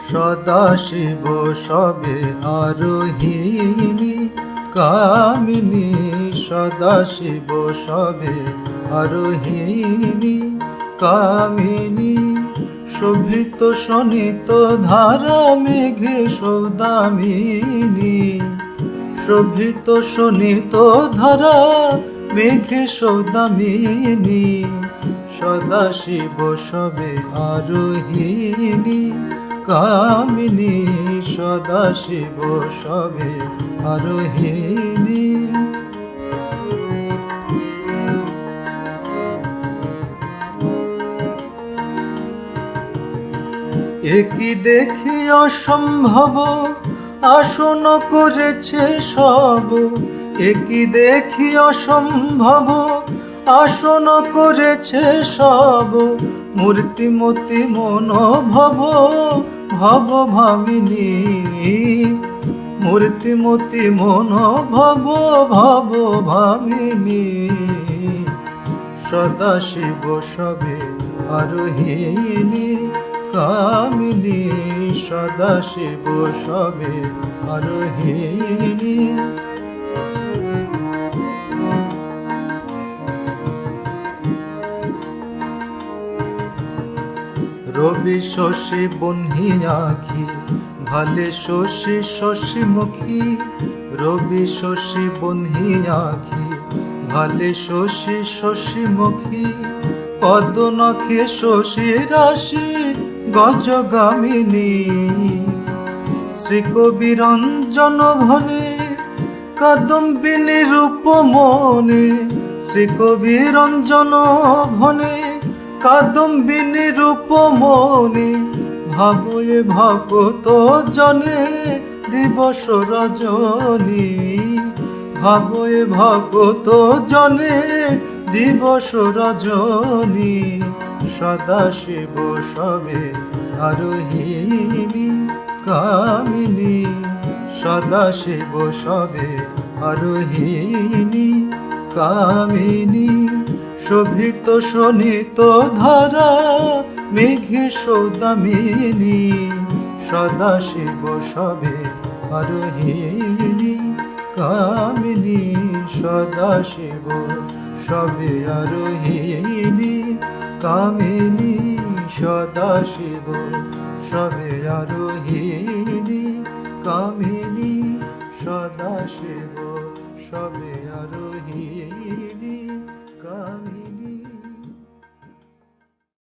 সদাশিব সবে আরোহিণী কামিনী, সদাশিব সবে আরোহিণী কামিনী, শোভিত শোণিত ধারা মেঘে সৌদামিনী, শোভিত শোণিত ধারা মেঘে সৌদামিনী, সদাশিব সবে আরোহিণী কামিনী, সদাশিব সবে আরোহিণী। একই দেখি অসম্ভব আসন করেছে সব, একই দেখি অসম্ভব আসন করেছে সব, মূর্তিমতি মনোভব ভব ভামিনী, মূর্তিমতি মনোভব ভব ভামিনী, সদাশিব সবে আরোহিণী কামিনী, সদাশিব সবে আরোহিণী। রবি শশী বহ্নি আঁখি ভালে শশী শশী মুখী, রবি শশী বহ্নি আঁখি ভালে শশী শশী মুখী, পদ নখে শশী রাশি গজগামিনী, শ্রীকবি রঞ্জন ভনে কাদম্বিনী রূপ মনে, শ্রীকবি রঞ্জন ভনে কাদম্বিনী রূপ মনে, ভাবয়ে ভকত জনে দিবস রজনী, ভাবয়ে ভকত জনে দিবস রজনী, সদাশিব সবে আরোহিণী কামিনী, সদাশিব সবে আরোহিণী কামিনী, শোভিত শোণিত ধারা মেঘে সৌদামিনী, সদাশিব সবে আরোহিণী কামিনী, সদাশিব সবে আরোহিণী কামিনী, সদাশিব সবে আরোহিণী কামিনী, সদাশিব সবে আরোহিণী কামিনী।